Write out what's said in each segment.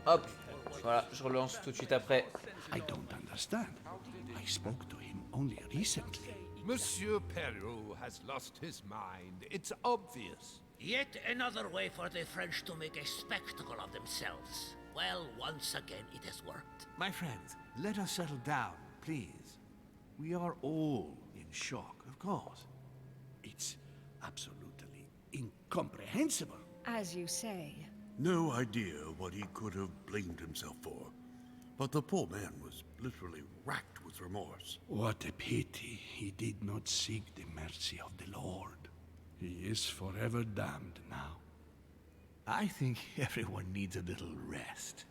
Hop, voilà, je relance tout de suite après. I don't understand. I spoke to him only recently. Monsieur Perrault has lost his mind. It's obvious. Yet another way for the French to make a spectacle of themselves. Well, once again it has worked. My friends, let us settle down, please. We are all in shock, of course. It's absolutely incomprehensible. As you say. No idea what he could have blamed himself for. But the poor man was literally racked with remorse. What a pity he did not seek the mercy of the Lord. He is forever damned now. I think everyone needs a little rest.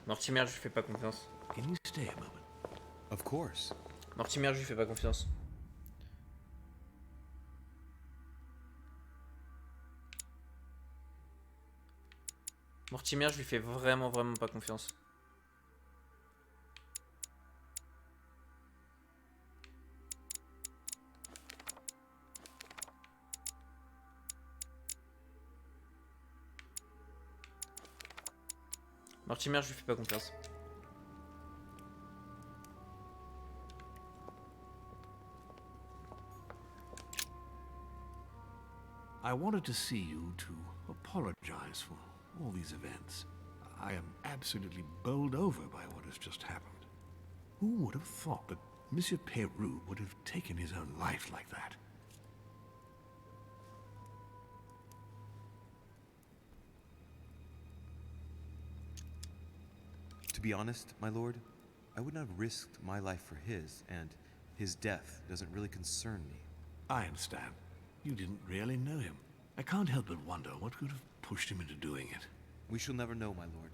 Mortimer, je lui fais pas confiance. Can you stay a moment? Of course. Mortimer, je lui fais pas confiance. Mortimer, je lui fais vraiment pas confiance. Mortimer, je lui fais pas confiance. I wanted to see you to apologize for all these events. I am absolutely bowled over by what has just happened. Who would have thought that Monsieur Perrault would have taken his own life like that? To be honest, my lord, I would not have risked my life for his, and his death doesn't really concern me. I understand. You didn't really know him. I can't help but wonder what could have pushed him into doing it. We shall never know, my lord.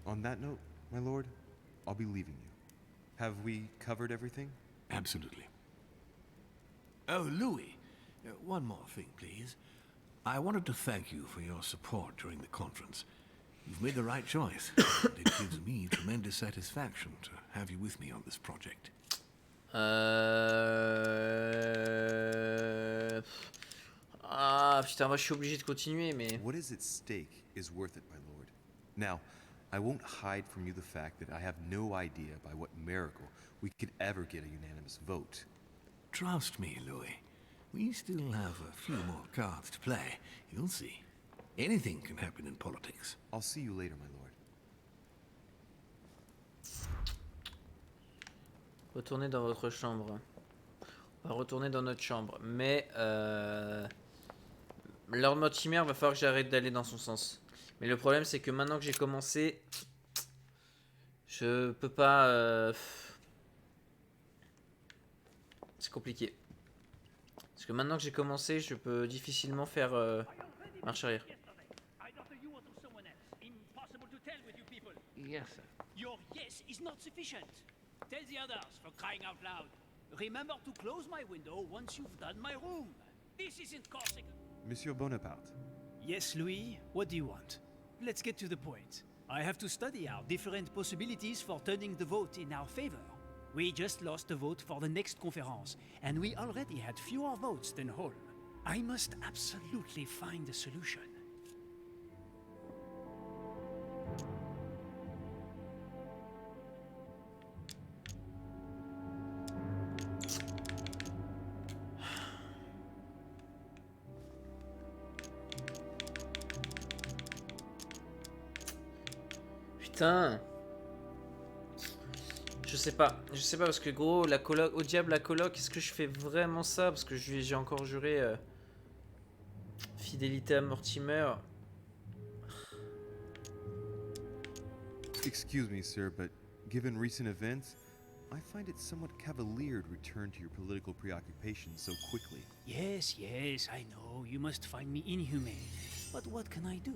On that note, my lord, I'll be leaving you. Have we covered everything? Absolutely. Oh, Louis, one more thing, please. I wanted to thank you for your support during the conference. You've made the right choice. And it gives me tremendous satisfaction to have you with me on this project. Ah putain, moi je suis obligé de continuer, mais... What is at stake is worth it, my lord. Now, I won't hide from you the fact that I have no idea by what miracle we could ever get a unanimous vote. Trust me, Louis. We still have a few more cards to play. You'll see. Anything can happen in politics. I'll see you later, my lord. Retournez dans votre chambre. On va retourner dans notre chambre. Mais Lord Mortimer, va falloir que j'arrête d'aller dans son sens. Mais le problème, c'est que maintenant que j'ai commencé, je peux pas... C'est compliqué. Parce que maintenant que j'ai commencé, je peux difficilement faire marche arrière. Yes, sir. Your yes is not sufficient. Tell the others, for crying out loud. Remember to close my window once you've done my room. This isn't Corsica. Monsieur Bonaparte. Yes, Louis, what do you want? Let's get to the point. I have to study our different possibilities for turning the vote in our favor. We just lost the vote for the next conference, and we already had fewer votes than Holm. I must absolutely find a solution. Putain. Je sais pas parce que gros, la coloc, au diable la coloc, est-ce que je fais vraiment ça? Parce que j'ai encore juré fidélité à Mortimer. Excuse me, sir, but given recent events, I find it somewhat cavalier to return to your political preoccupations so quickly. Yes, yes, I know, you must find me inhumane. But what can I do?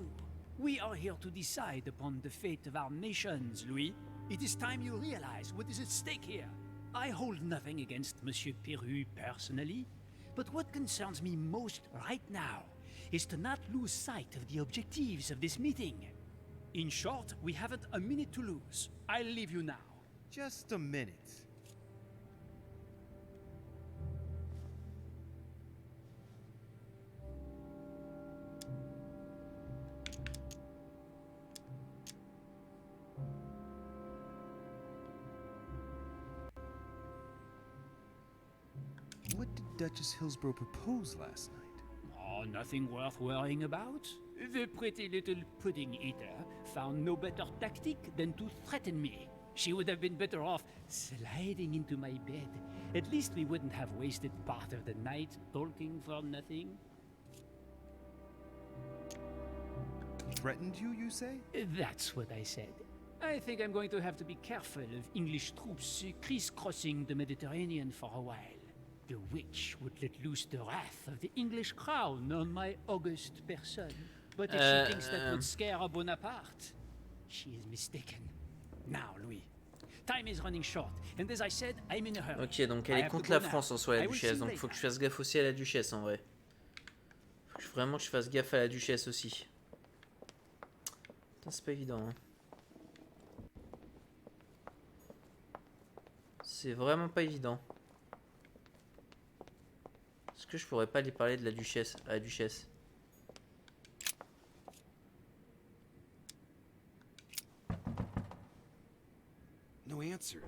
We are here to decide upon the fate of our nations, Louis. It is time you realize what is at stake here. I hold nothing against Monsieur Perrault personally, but what concerns me most right now is to not lose sight of the objectives of this meeting. In short, we haven't a minute to lose. I'll leave you now. Just a minute. Duchess Hillsborough propose last night? Oh, nothing worth worrying about. The pretty little pudding eater found no better tactic than to threaten me. She would have been better off sliding into my bed. At least we wouldn't have wasted part of the night talking for nothing. Threatened you, you say? That's what I said. I think I'm going to have to be careful of English troops crisscrossing the Mediterranean for a while. The witch would let loose the wrath of the English crown on my august person. But if she thinks that would scare Bonaparte, she is mistaken. Now, Louis, time is running short, and as I said, I'm in a hurry. Ok, donc elle est contre la France en soi, la duchesse. Donc faut que je fasse gaffe aussi à la duchesse en vrai. Faut que vraiment que je fasse gaffe à la duchesse aussi. Putain, c'est pas évident. Hein. C'est vraiment pas évident. Est-ce que je pourrais pas lui parler de la duchesse à la duchesse? No answer.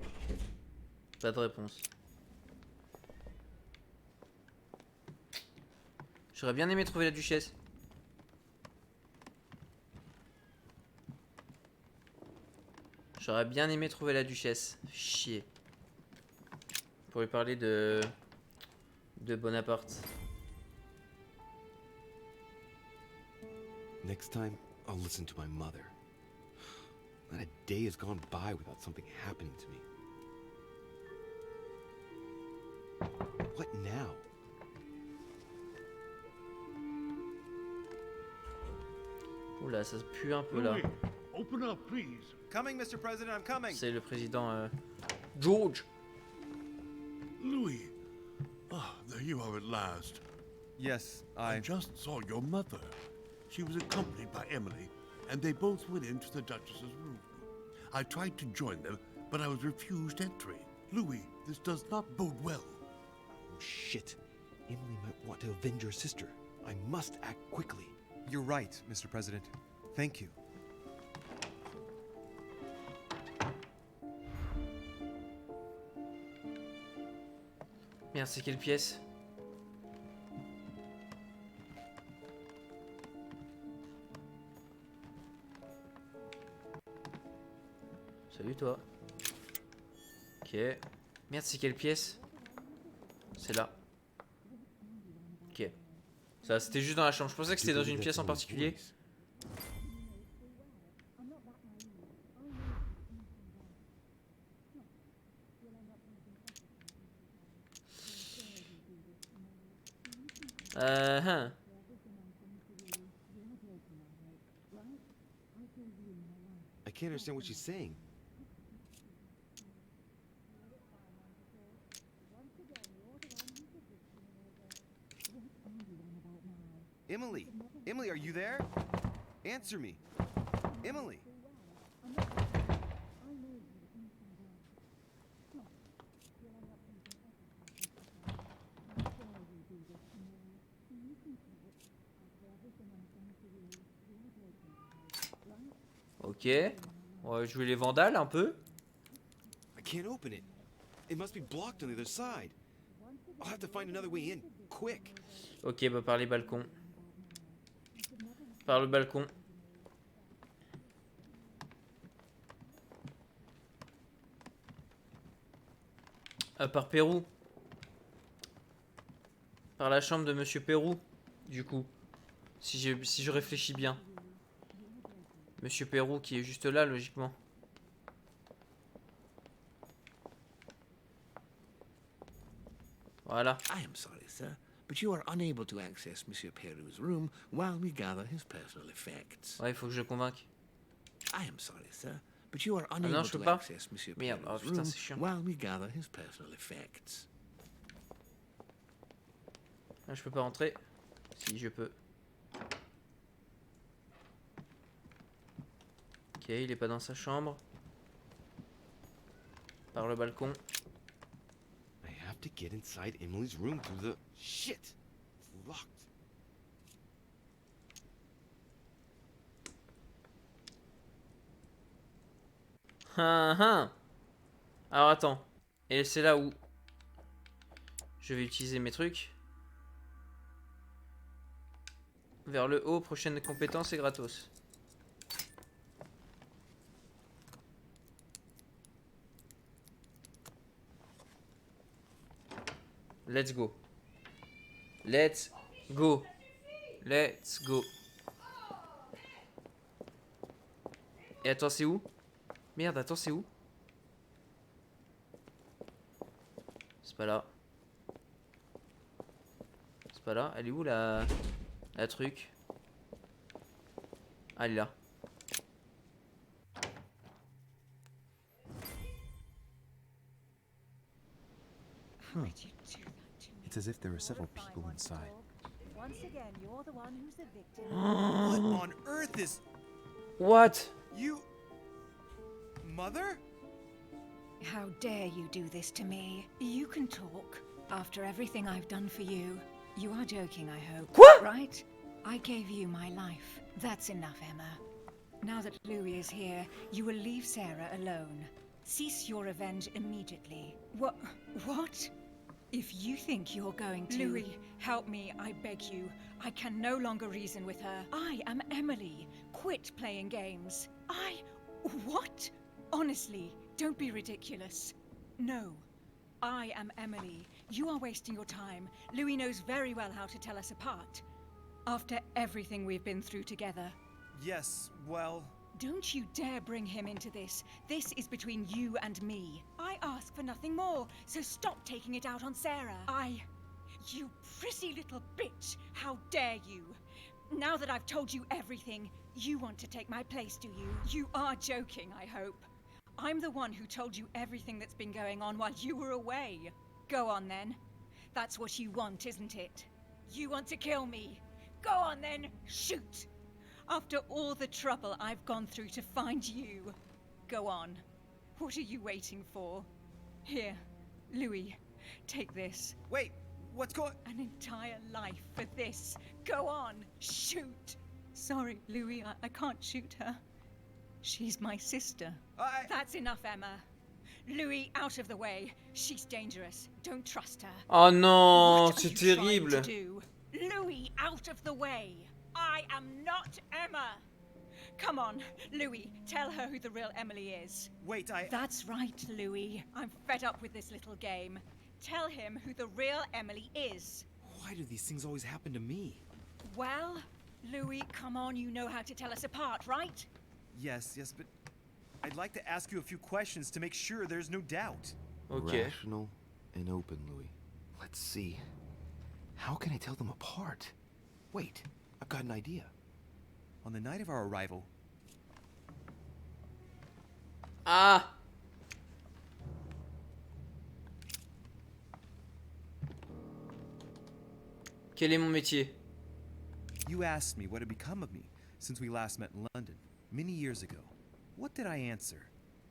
Pas de réponse. J'aurais bien aimé trouver la duchesse. J'aurais bien aimé trouver la duchesse. Chier. Pour lui parler de Bonaparte. Next time, I'll listen to my mother. Not a day has gone by without something happening to me. What now? Oula, ça se pue un peu là. Louis, open up, please. Coming, Mr. President, I'm coming. C'est le président George. Louis. Ah, there you are at last. Yes, I just saw your mother. She was accompanied by Emily, and they both went into the Duchess's room. I tried to join them, but I was refused entry. Louis, this does not bode well. Oh, shit. Emily might want to avenge her sister. I must act quickly. You're right, Mr. President. Thank you. Merde, c'est quelle pièce? Salut toi. Ok. Merde, c'est quelle pièce? C'est là. Ok. Ça, c'était juste dans la chambre. Je pensais que c'était dans une pièce en particulier. I can't understand what she's saying. Emily! Emily, are you there? Answer me. Emily! Ok. On va jouer les vandales un peu. I can't open it. It must be blocked on the other side. I'll have to find another way in, quick. Ok, bah par les balcons. Par le balcon. Par Pérou. Par la chambre de Monsieur Pérou, du coup. Si je réfléchis bien. Monsieur Pérou qui est juste là, logiquement. Voilà. I am sorry, sir, but you are unable to access Monsieur Peru's room while we gather his personal effects. Ouais, il faut que je le convainque. I am sorry, sir, but you are non, unable je peux to pas. access Monsieur Merde, oh, Peru's putain, room c'est chiant. while we gather his personal effects. Là, je peux pas rentrer. Si, je peux. Ok, il est pas dans sa chambre. Par le balcon. I have to get inside Emily's room through the... Shit! It's locked. Alors attends. Et c'est là où je vais utiliser mes trucs. vers le haut, prochaine compétence et gratos. Let's go. Let's go. Let's go. Et attends, c'est où? Merde, attends, c'est où? C'est pas là. C'est pas là. Elle est où la truc? Ah, elle est là. It's as if there are several people inside. Once again, you're the one who's the victim. What on earth is What? you? Mother? How dare you do this to me? You can talk after everything I've done for you. You are joking, I hope. Quoi? Right? I gave you my life. That's enough, Emma. Now that Louis is here, you will leave Sarah alone. Cease your revenge immediately. What? What? If you think you're going to... Louis, help me, I beg you. I can no longer reason with her. I am Emily. Quit playing games. What? Honestly, don't be ridiculous. No. I am Emily. You are wasting your time. Louis knows very well how to tell us apart. After everything we've been through together. Yes, well... Don't you dare bring him into this. This is between you and me. I ask for nothing more, so stop taking it out on Sarah. You prissy little bitch! How dare you! Now that I've told you everything, you want to take my place, do you? You are joking, I hope. I'm the one who told you everything that's been going on while you were away. Go on then. That's what you want, isn't it? You want to kill me. Go on then, shoot! After all the trouble I've gone through to find you. Go on. What are you waiting for? Here, Louis, take this. Wait, what's going... An entire life for this. Go on, shoot! Sorry, Louis, I can't shoot her. She's my sister. That's enough, Emma. Louis, out of the way. She's dangerous. Don't trust her. Oh non, What are c'est you trying terrible. to do? Louis, out of the way. I am not Emma. Come on, Louis, tell her who the real Emily is. Wait, That's right, Louis. I'm fed up with this little game. Tell him who the real Emily is. Why do these things always happen to me? Well, Louis, come on, you know how to tell us apart, right? Yes, but... I'd like to ask you a few questions to make sure there's no doubt. Ok. Rational and open, Louis. Let's see. How can I tell them apart? Wait, I've got an idea. On the night of our arrival... Ah! Quel est mon métier? You asked me what had become of me since we last met in London, many years ago. What did I answer?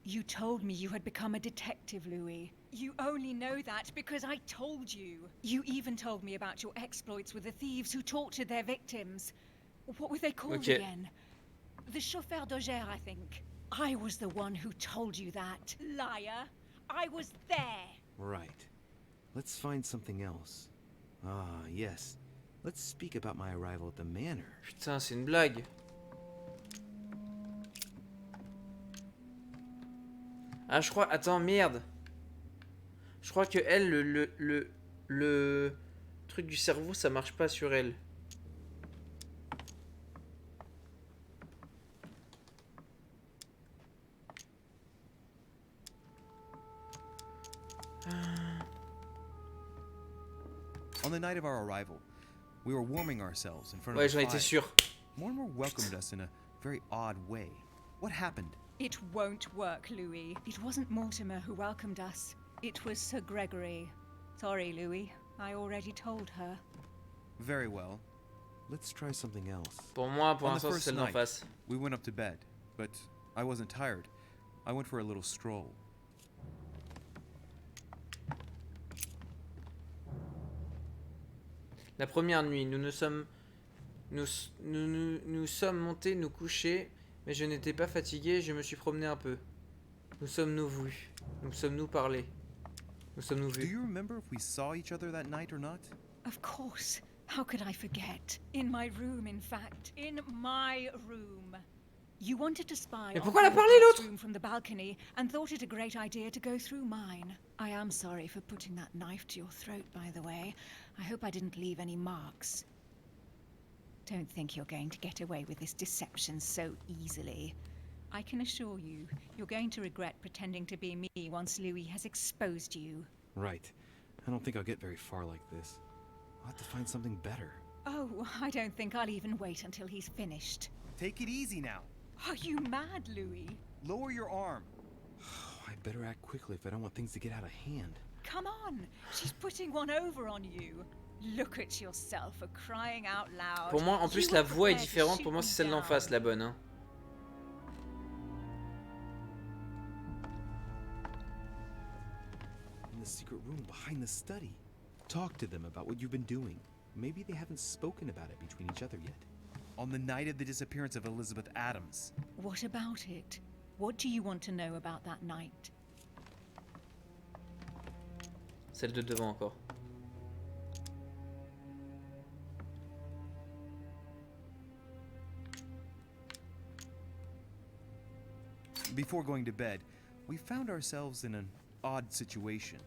You told me you had become a detective, Louis. You only know that because I told you. You even told me about your exploits with the thieves who tortured their victims. What were they called again? The chauffeur d'Auger, I think. I was the one who told you that. Liar! I was there! Right. Let's find something else. Ah, yes. Let's speak about my arrival at the manor. Putain, c'est une blague. Ah, je crois... Attends, merde. Je crois que elle, le truc du cerveau, ça marche pas sur elle. On the night of our arrival, we were warming ourselves in front Ouais, of the j'en étais fire. sûr. Mortimer welcomed us in a very odd way. What happened? It won't work, Louis. It wasn't Mortimer who welcomed us. It was Sir Gregory. Sorry, Louis. I already told her. Very well. Let's try something else. Pour moi, pour On the l'instant, c'est first celle d'en night, face. we went up to bed, but I wasn't tired. I went for a little stroll. La première nuit, nous sommes montés nous coucher, mais je n'étais pas fatigué, je me suis promené un peu. Nous sommes-nous vus? Nous sommes-nous parlé? Nous sommes-nous Do vus? you remember if we saw each other that night or not? Of course. How could I forget? In my room, in fact. In my room. You wanted to spy Mais on pourquoi elle a my parlé, dad's l'autre? room from the balcony and thought it a great idea to go through mine. I am sorry for putting that knife to your throat, by the way. I hope I didn't leave any marks. Don't think you're going to get away with this deception so easily. I can assure you, you're going to regret pretending to be me once Louis has exposed you. Right. I don't think I'll get very far like this. I'll have to find something better. Oh, I don't think I'll even wait until he's finished. Take it easy now. Are you mad, Louis? Lower your arm. I better act quickly if I don't want things to get out of hand. Come on, she's putting one over on you. Look at yourself for crying out loud. Pour moi, en plus, You la were voix est prepared to différente. shoot Pour moi, me c'est celle d'en down. face, la bonne. Hein. In the secret room behind the study. Talk to them about what you've been doing. Maybe they haven't spoken about it between each other yet. On the night of the disappearance of Elizabeth Adams. What about it? What do you want to know about that night? Celle de devant encore. Before going to bed, we found ourselves in an odd situation.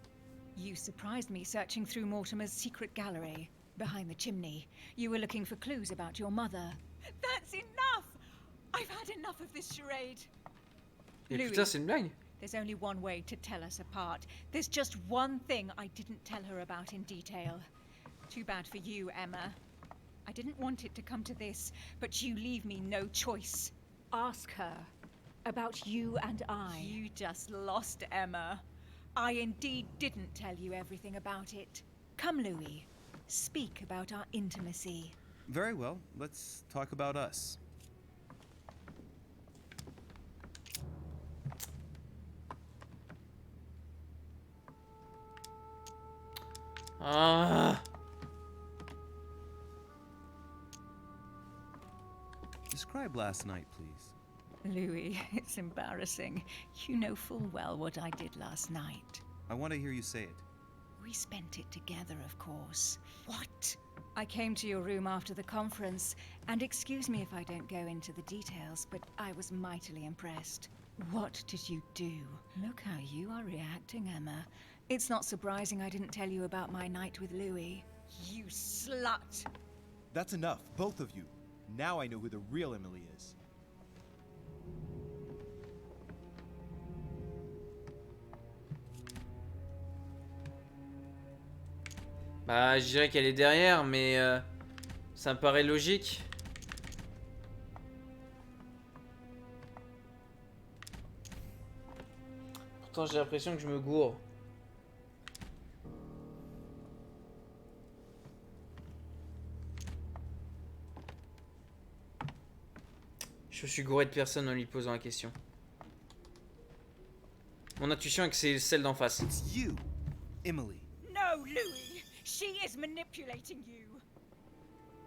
You surprised me searching through Mortimer's secret gallery. Behind the chimney. You were looking for clues about your mother. That's enough! I've had enough of this charade. Et Louis, putain, c'est une blague. there's only one way to tell us apart. There's just one thing I didn't tell her about in detail. Too bad for you, Emma. I didn't want it to come to this, but you leave me no choice. Ask her about you and I. You just lost, Emma. I indeed didn't tell you everything about it. Come, Louis. Speak about our intimacy. Very well, let's talk about us. Ah. Describe last night, please. Louis, it's embarrassing. You know full well what I did last night. I want to hear you say it. We spent it together, of course. What? I came to your room after the conference, and excuse me if I don't go into the details, but I was mightily impressed. What did you do? Look how you are reacting, Emma. It's not surprising I didn't tell you about my night with Louis. You slut! That's enough, both of you. Now I know who the real Emily is. Bah, je dirais qu'elle est derrière, mais ça me paraît logique. Pourtant, j'ai l'impression que je me gourre. Je me suis gouré de personne en lui posant la question. Mon intuition est que c'est celle d'en face. It's you, Emily. No, Louis! She is manipulating you!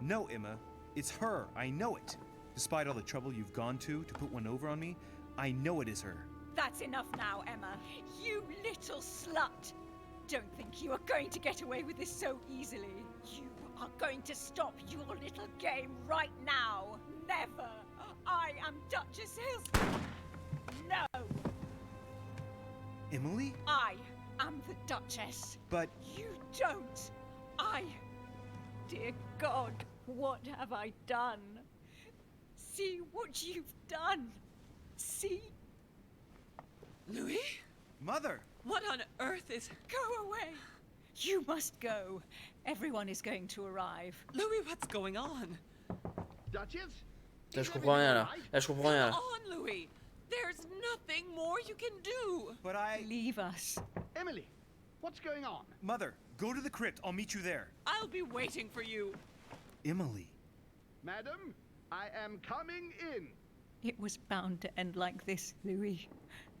No, Emma. It's her. I know it. Despite all the trouble you've gone to put one over on me, I know it is her. That's enough now, Emma. You little slut! Don't think you are going to get away with this so easily. You are going to stop your little game right now. Never! I am Duchess Hills. No! Emily? I am the Duchess. But You don't. Dear God, what have I done? See what you've done. See? Louis? Mother! What on earth is... Go away. You must go. Everyone is going to arrive. Louis, what's going on? Duchess? Là, je comprends rien, là. Là, je comprends rien, là. Come on, Louis. There's nothing more you can do. But I... Leave us. Emily, what's going on? Mother, go to the crypt. I'll meet you there. I'll be waiting for you. Emily. Madam, I am coming in. It was bound to end like this, Louis.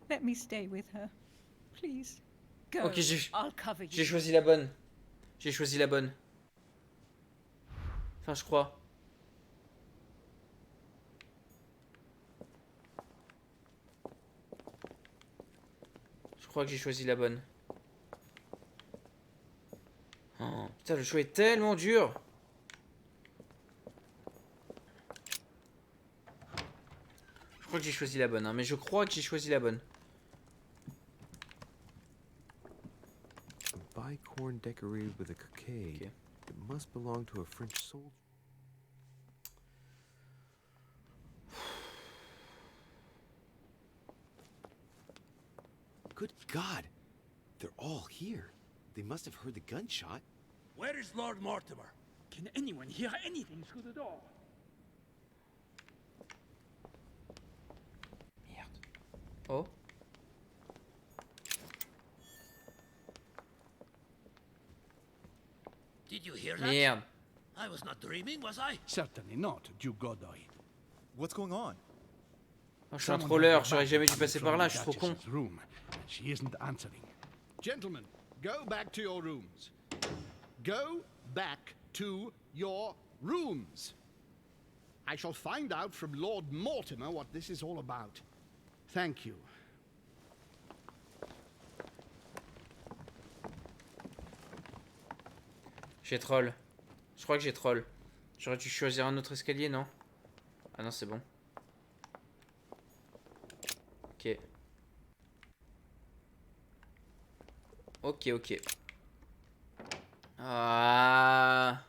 Let me stay with her. Please. Go. Ok, I'll cover you. j'ai choisi la bonne. J'ai choisi la bonne. Enfin, je crois. Je crois que j'ai choisi la bonne. Oh, putain, le choix est tellement dur. que j'ai choisi la bonne, hein, mais je crois que j'ai choisi la bonne. A bicorn decorated with a cockade. Okay. It must belong to a French soldier. Good God! They're all here. They must have heard the gunshot. Where is Lord Mortimer? Can anyone hear anything through the door? Merde. Oh. Did you hear that? Merde. I was not dreaming, was I? Certainly not, Duke Godoy. What's going on? Oh, je suis un trolleur, j'aurais jamais dû passer par là, je suis trop con. Room. She isn't answering. Gentlemen, go back to your rooms. Go back to your rooms. I shall find out from Lord Mortimer what this is all about. Thank you. J'ai troll. Je crois que j'ai troll. J'aurais dû choisir un autre escalier, non? Ah non, c'est bon. Ok. Ok, ok. Ah.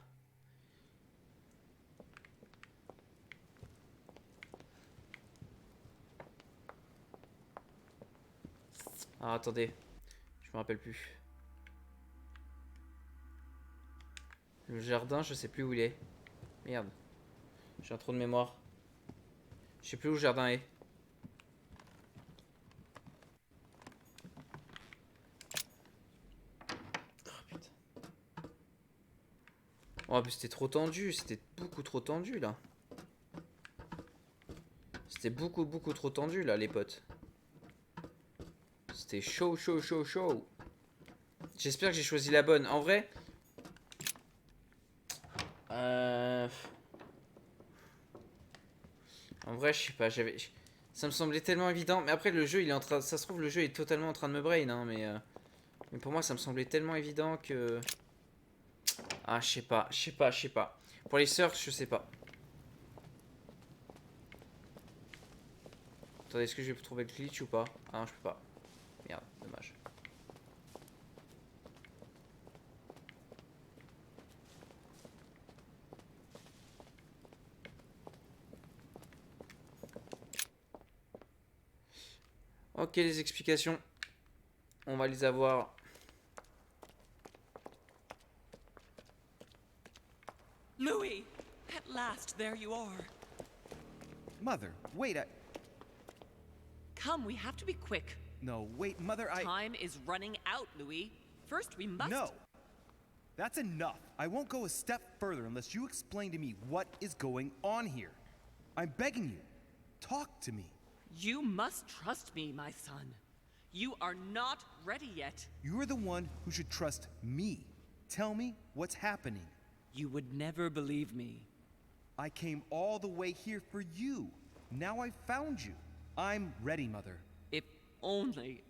Ah, attendez. Je me rappelle plus. Le jardin, je sais plus où il est. Merde. J'ai un trou de mémoire. Je sais plus où le jardin est. Oh putain. Oh, mais c'était trop tendu. C'était beaucoup trop tendu là. C'était beaucoup trop tendu là, les potes. C'était chaud. J'espère que j'ai choisi la bonne. En vrai. En vrai, je sais pas, ça me semblait tellement évident, mais après le jeu, il est en train, ça se trouve le jeu est totalement en train de me brain, hein, mais pour moi, ça me semblait tellement évident que je sais pas. Pour les sœurs, je sais pas. Attendez, est-ce que je vais trouver le glitch ou pas? Ah non, je peux pas. Merde, dommage. Ok, les explications. On va les avoir. Louis! At last, there you are. Mother, wait, Come, we have to be quick. No, wait, Mother, Time is running out, Louis. First, we must... No! That's enough. I won't go a step further unless you explain to me what is going on here. I'm begging you. Talk to me. You must trust me, my son. You are not ready yet. You're the one who should trust me. Tell me what's happening. You would never believe me. I came all the way here for you. Now I've found you. I'm ready, Mother. If only...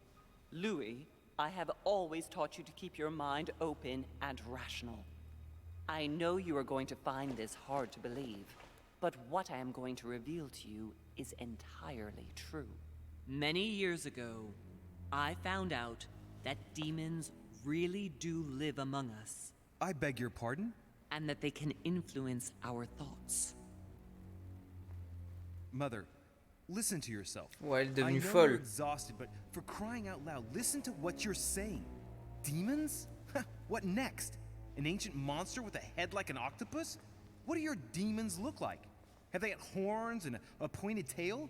Louis, I have always taught you to keep your mind open and rational. I know you are going to find this hard to believe, but what I am going to reveal to you is entirely true. Many years ago, I found out that demons really do live among us. I beg your pardon? And that they can influence our thoughts. Mother, listen to yourself. Ouais, elle est devenue I know folle. you're exhausted, but for crying out loud, listen to what you're saying. Demons? What next? An ancient monster with a head like an octopus? What do your demons look like? Have they got horns and a pointed tail?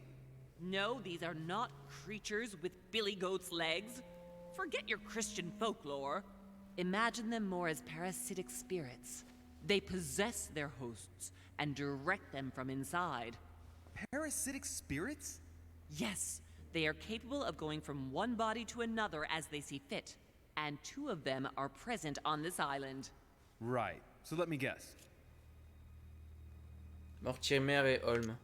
No, these are not creatures with billy goat's legs. Forget your Christian folklore. Imagine them more as parasitic spirits. They possess their hosts and direct them from inside. Parasitic spirits? Yes, they are capable of going from one body to another as they see fit. And 2 of them are present on this island. Right. So let me guess. Mortier, mère et Holmes.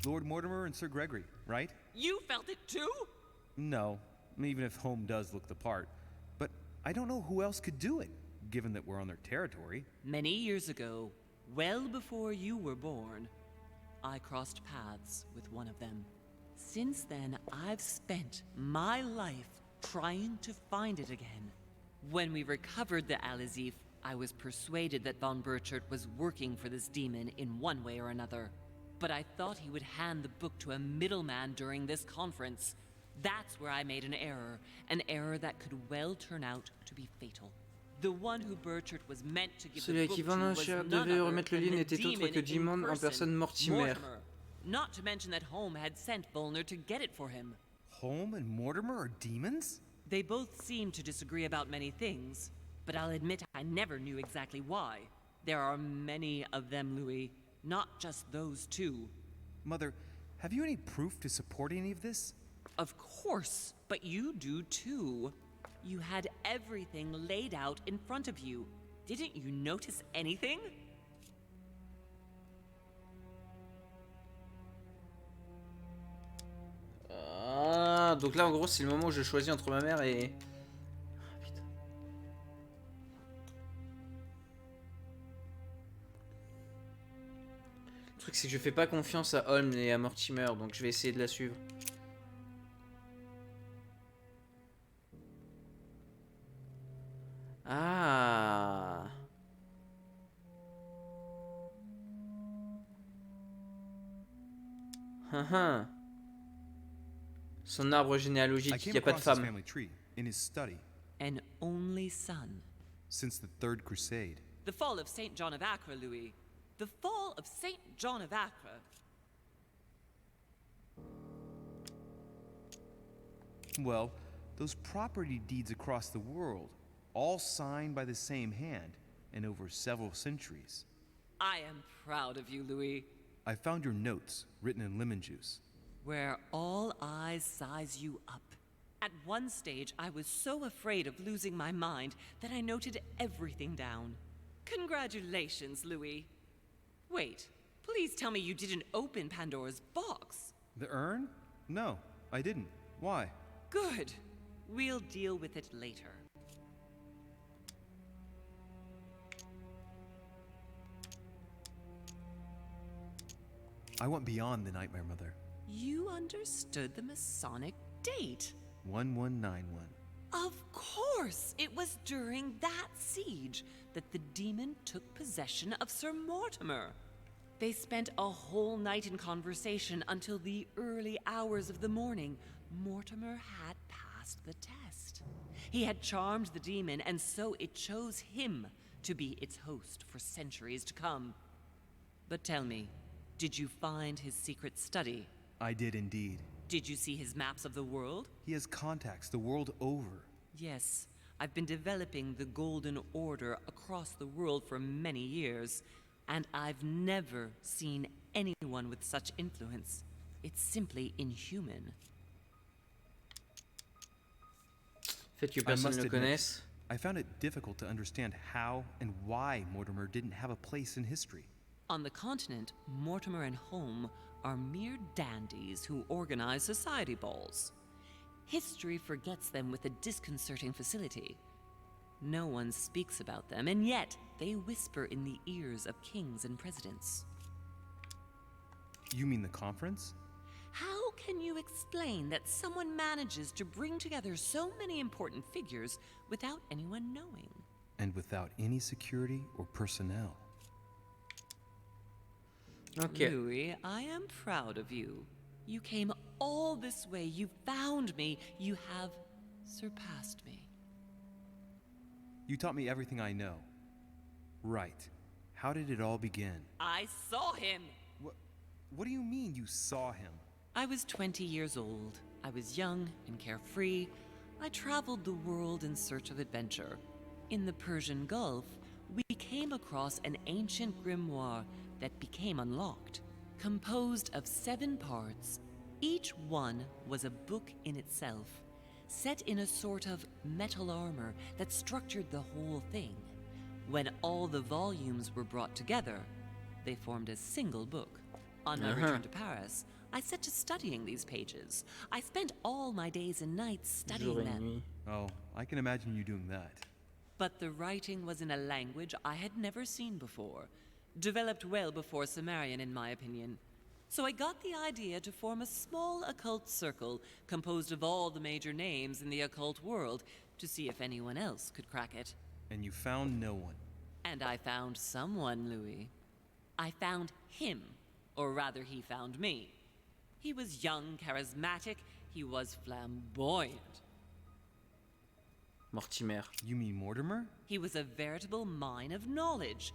Lord Mortimer and Sir Gregory, right? You felt it too? No, even if Holmes does look the part. But I don't know who else could do it. given that we're on their territory. Many years ago, well before you were born, I crossed paths with one of them. Since then, I've spent my life trying to find it again. When we recovered the Alizif, I was persuaded that von Burchard was working for this demon in one way or another. But I thought he would hand the book to a middleman during this conference. That's where I made an error that could well turn out to be fatal. The one who Burchard was meant to give Celui the à qui book to Van was Burchard none devait other remettre le than livre the n'était autre demon que in Dimon en personne Mortimer. Not to mention that Holmes had sent Volner to get it for him. Holmes and Mortimer are demons? They both seem to disagree about many things, but I'll admit I never knew exactly why. There are many of them, Louis, not just those two. Mother, have you any proof to support any of this? Of course, but you do too. You had everything laid out in front of you. Didn't you notice anything? Ah, donc là en gros c'est le moment où je choisis entre ma mère et... Ah, putain. Le truc c'est que je fais pas confiance à Holmes et à Mortimer, donc je vais essayer de la suivre. Ah. Son arbre généalogique, il n'y a pas de femme. Family tree in his study. An only son. Since the Third Crusade. The fall of Saint John of Acre, Louis. The fall of Saint John of Acre. Well, those property deeds across the world, all signed by the same hand and over several centuries. I am proud of you, Louis. I found your notes written in lemon juice. Where all eyes size you up. At one stage, I was so afraid of losing my mind that I noted everything down. Congratulations, Louis. Wait, please tell me you didn't open Pandora's box. The urn? No, I didn't. Why? Good. We'll deal with it later. I went beyond the Nightmare Mother. You understood the Masonic date. 1191. Of course! It was during that siege that the demon took possession of Sir Mortimer. They spent a whole night in conversation until the early hours of the morning. Mortimer had passed the test. He had charmed the demon, and so it chose him to be its host for centuries to come. But tell me, did you find his secret study? I did indeed. Did you see his maps of the world? He has contacts the world over. Yes, I've been developing the Golden Order across the world for many years, and I've never seen anyone with such influence. It's simply inhuman. Fait que personne ne le connaisse. I found it difficult to understand how and why Mortimer didn't have a place in history. On the continent, Mortimer and Holmes are mere dandies who organize society balls. History forgets them with a disconcerting facility. No one speaks about them, and yet they whisper in the ears of kings and presidents. You mean the conference? How can you explain that someone manages to bring together so many important figures without anyone knowing? And without any security or personnel. Okay. Louis, I am proud of you. You came all this way. You found me. You have surpassed me. You taught me everything I know. Right. How did it all begin? I saw him. What do you mean you saw him? I was 20 years old. I was young and carefree. I traveled the world in search of adventure. In the Persian Gulf, we came across an ancient grimoire that became unlocked. Composed of 7 parts, each one was a book in itself, set in a sort of metal armor that structured the whole thing. When all the volumes were brought together, they formed a single book. On my return to Paris, I set to studying these pages. I spent all my days and nights studying them. Oh, I can imagine you doing that. But the writing was in a language I had never seen before, developed well before Sumerian in my opinion. So I got the idea to form a small occult circle composed of all the major names in the occult world to see if anyone else could crack it. And you found no one. And I found someone, Louis. I found him, or rather he found me. He was young, charismatic, he was flamboyant. Mortimer. You mean Mortimer? He was a veritable mine of knowledge.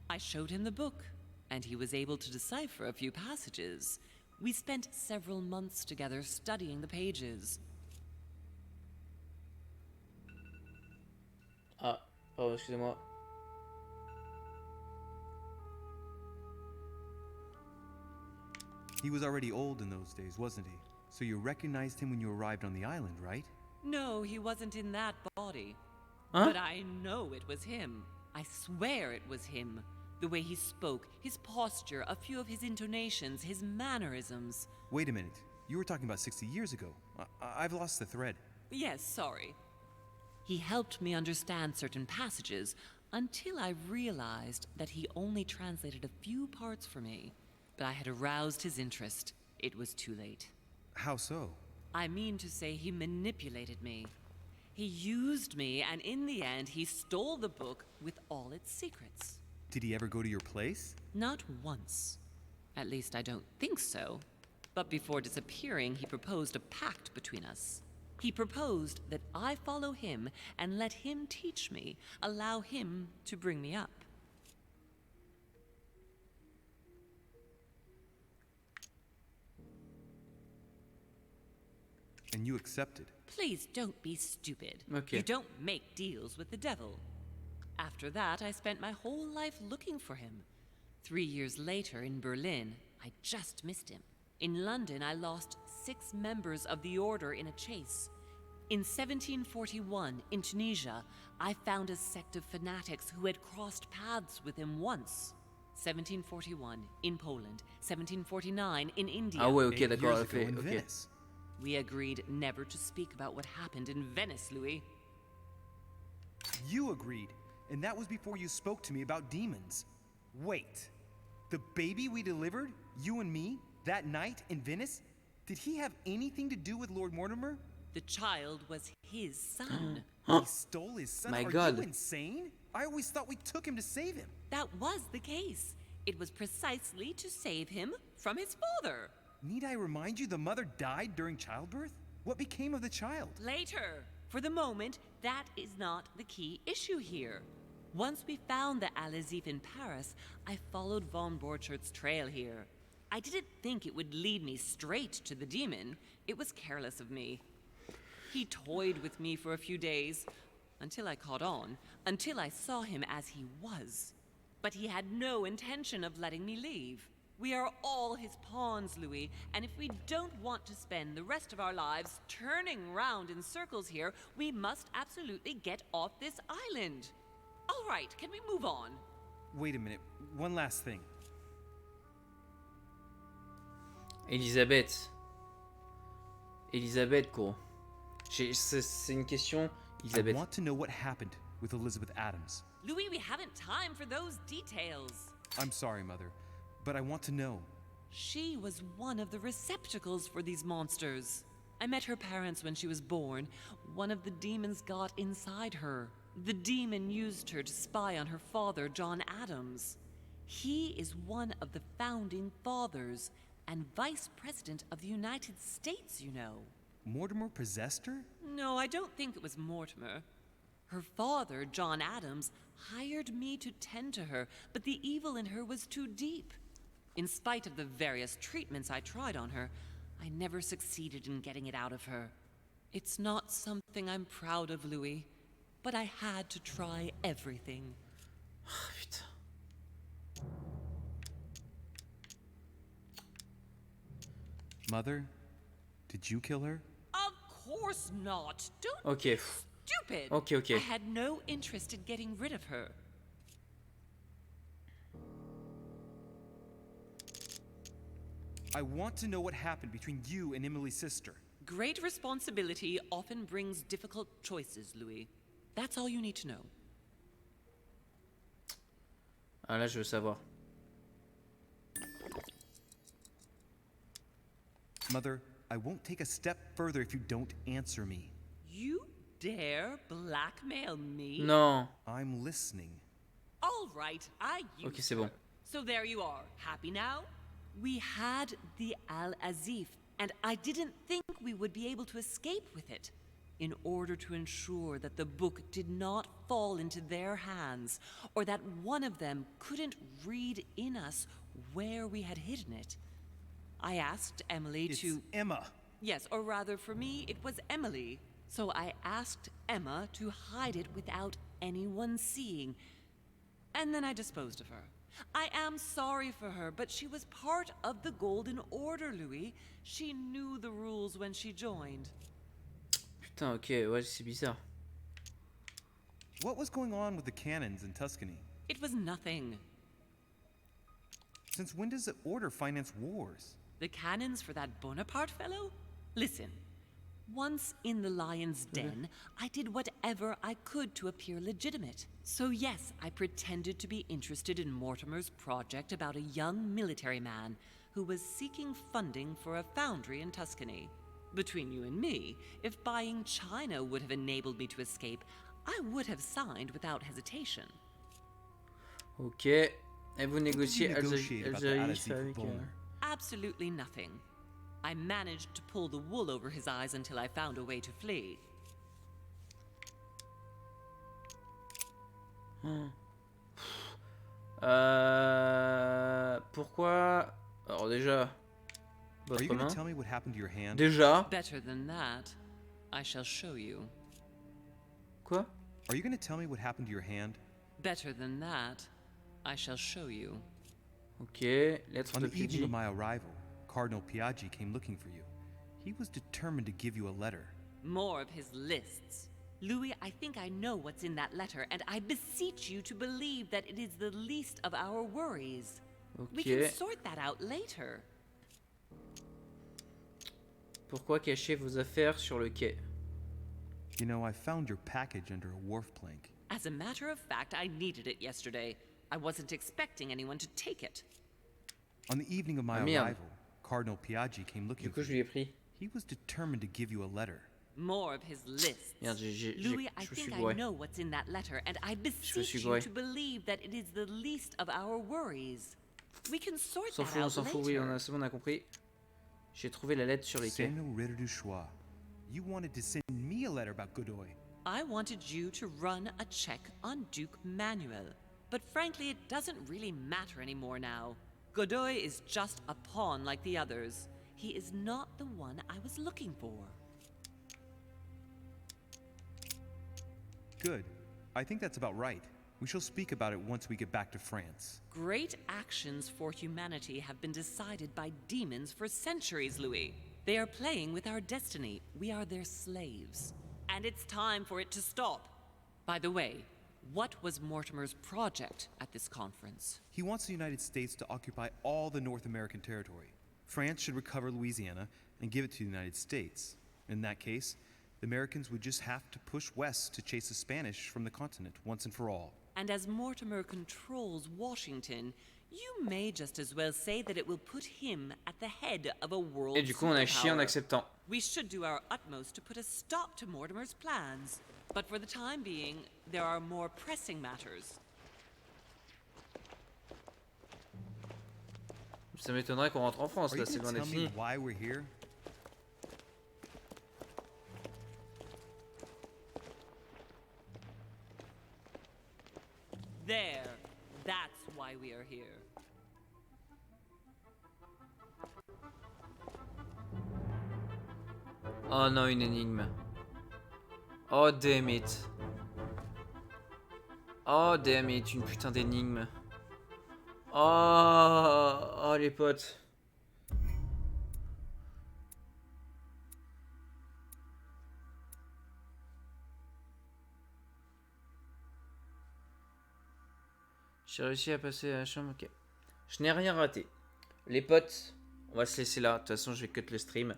I showed him the book, and he was able to decipher a few passages. We spent several months together studying the pages. Ah, oh, excusez-moi. He was already old in those days, wasn't he? So you recognized him when you arrived on the island, right? No, he wasn't in that body. Huh? But I know it was him. I swear it was him. The way he spoke, his posture, a few of his intonations, his mannerisms. Wait a minute. You were talking about 60 years ago. I've lost the thread. Yes, sorry. He helped me understand certain passages until I realized that he only translated a few parts for me. But I had aroused his interest. It was too late. How so? I mean to say he manipulated me. He used me, and in the end, he stole the book with all its secrets. Did he ever go to your place? Not once. At least I don't think so. But before disappearing, he proposed a pact between us. He proposed that I follow him and let him teach me, allow him to bring me up. And you accepted? Please don't be stupid. Okay. You don't make deals with the devil. After that, I spent my whole life looking for him. 3 years later in Berlin, I just missed him. In London, I lost 6 members of the order in a chase. In 1741, in Tunisia, I found a sect of fanatics who had crossed paths with him once. 1741, in Poland. 1749, in India. Ah ouais, ok, 8 d'accord, years ok, ago in ok. Venice. We agreed never to speak about what happened in Venice, Louis. You agreed, and that was before you spoke to me about demons. Wait, the baby we delivered, you and me, that night in Venice, did he have anything to do with Lord Mortimer? The child was his son. He stole his son? My Are God. you insane? I always thought we took him to save him. That was the case. It was precisely to save him from his father. Need I remind you the mother died during childbirth? What became of the child? Later. For the moment, that is not the key issue here. Once we found the Al-Azif in Paris, I followed von Borchart's trail here. I didn't think it would lead me straight to the demon. It was careless of me. He toyed with me for a few days, until I caught on, until I saw him as he was. But he had no intention of letting me leave. We are all his pawns, Louis, and if we don't want to spend the rest of our lives turning round in circles here, we must absolutely get off this island. All right, can we move on? Wait a minute, one last thing. Elisabeth. Elisabeth, quoi. C'est une question. Elisabeth. I want to know what happened with Elizabeth Adams. Louis, we haven't time for those details. I'm sorry, Mother, but I want to know. She was one of the receptacles for these monsters. I met her parents when she was born. One of the demons got inside her. The demon used her to spy on her father, John Adams. He is one of the founding fathers and vice president of the United States, you know. Mortimer possessed her? No, I don't think it was Mortimer. Her father, John Adams, hired me to tend to her, but the evil in her was too deep. In spite of the various treatments I tried on her, I never succeeded in getting it out of her. It's not something I'm proud of, Louis, but I had to try everything. Putain. Mother, did you kill her? Of course not. Don't Ok. be stupid. Ok, ok. I had no interest in getting rid of her. I want to know what happened between you and Emily's sister. Great responsibility often brings difficult choices, Louis. That's all you need to know. Ah là, je veux savoir. Mother, I won't take a step further if you don't answer me. You dare blackmail me? Non. I'm listening. All right, I used Ok, c'est bon. her. So there you are. Happy now? We had the Al-Azif, and I didn't think we would be able to escape with it. In order to ensure that the book did not fall into their hands, or that one of them couldn't read in us where we had hidden it, I asked Emily It's to... Emma. Yes, or rather for me, it was Emily. So I asked Emma to hide it without anyone seeing. And then I disposed of her. I am sorry for her, but she was part of the Golden Order, Louis. She knew the rules when she joined. Putain, ok, ouais, c'est bizarre. What was going on with the cannons in Tuscany? It was nothing. Since when does the Order finance wars? The cannons for that Bonaparte fellow? Listen. Once in the lion's den, I did whatever I could to appear legitimate. So yes, I pretended to be interested in Mortimer's project about a young military man who was seeking funding for a foundry in Tuscany. Between you and me, if buying China would have enabled me to escape, I would have signed without hesitation. Ok. Et vous négociez Algérie avec... Absolutely nothing. I managed to pull the wool over his eyes until I found a way to flee. Pourquoi... Alors déjà... Are you Votre going main. to tell me what happened to your hand? Déjà... Better than that, I shall show you. Quoi? Are you going to tell me what happened to your hand? Better than that, I shall show you. Ok, lettre On de the evening Piaggi. of my arrival, Cardinal Piaggi came looking for you. He was determined to give you a letter. More of his lists. Louis, I think I know what's in that letter, and I beseech you to believe that it is the least of our worries. We can Ok. sort that out later. Pourquoi cacher vos affaires sur le quai? You know, I found your package under a wharf plank. As a matter of fact, I needed it yesterday. I wasn't expecting anyone to take it. On the evening of my Ah, merde. arrival, Cardinal Piaggi came looking Du coup, for je lui you. ai pris. He was determined to give you a letter. More of his lists. Merde, Louis, I je me suis think I gouré. know what's in that letter, and I beseech suis you gouré. to believe that it is the least of our worries. We can sort On s'en that fout, on out s'en fout, oui, later. c'est bon, on a compris. J'ai trouvé la lettre sur les quais. Samuel Ritter du Choix, you wanted to send me a letter about Godoy. I wanted you to run a check on Duke Manuel. But frankly, it doesn't really matter anymore now. Godoy is just a pawn like the others. He is not the one I was looking for. Good. I think that's about right. We shall speak about it once we get back to France. Great actions for humanity have been decided by demons for centuries, Louis. They are playing with our destiny. We are their slaves. And it's time for it to stop. By the way, what was Mortimer's project at this conference? He wants the United States to occupy all the North American territory. France should recover Louisiana and give it to the United States. In that case, the Americans would just have to push west to chase the Spanish from the continent once and for all. And as Mortimer controls Washington, you may just as well say that it will put him at the head of a world Et du coup, on a chié en superpower. acceptant. We should do our utmost to put a stop to Mortimer's plans. But for the time being, there are more pressing matters. Ça m'étonnerait qu'on rentre en France, Are là, you c'est going loin to d'être tell me fini. why we're here? There. That's why we are here. Oh non, une énigme. Oh damn it. Oh damn it, une putain d'énigme. Oh les potes. J'ai réussi à passer à la chambre, ok. Je n'ai rien raté. Les potes, on va se laisser là. De toute façon, je vais cut le stream.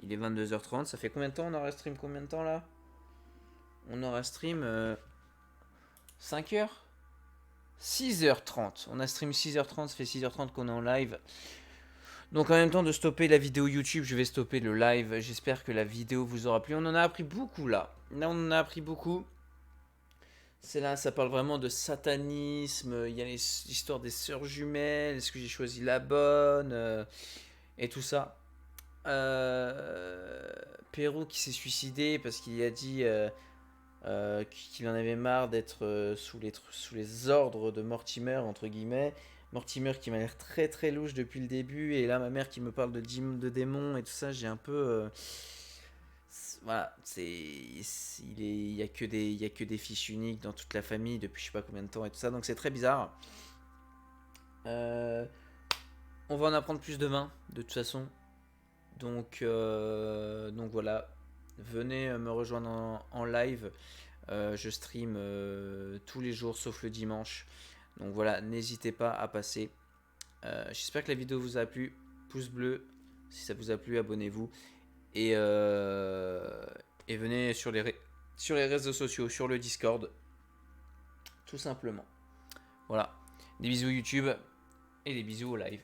Il est 22h30. Ça fait combien de temps on aura stream? Combien de temps là? On aura stream 5 heures. 6h30. On a stream 6h30, ça fait 6h30 qu'on est en live. Donc en même temps de stopper la vidéo YouTube, je vais stopper le live. J'espère que la vidéo vous aura plu. On en a appris beaucoup là. Là, on en a appris beaucoup. C'est là, ça parle vraiment de satanisme. Il y a l'histoire des sœurs jumelles. Est-ce que j'ai choisi la bonne et tout ça. Perrault qui s'est suicidé parce qu'il a dit qu'il en avait marre d'être sous les ordres de Mortimer, entre guillemets. Mortimer qui m'a l'air très très louche depuis le début. Et là, ma mère qui me parle de démons et tout ça, j'ai un peu... voilà, il y a que des fiches uniques dans toute la famille depuis je sais pas combien de temps et tout ça. Donc c'est très bizarre. On va en apprendre plus demain, de toute façon. Donc voilà, venez me rejoindre en live. Je stream tous les jours sauf le dimanche. Donc voilà, n'hésitez pas à passer. J'espère que la vidéo vous a plu. Pouce bleu, si ça vous a plu, abonnez-vous. Et venez sur les réseaux sociaux, sur le Discord. Tout simplement. Voilà, des bisous YouTube et des bisous au live.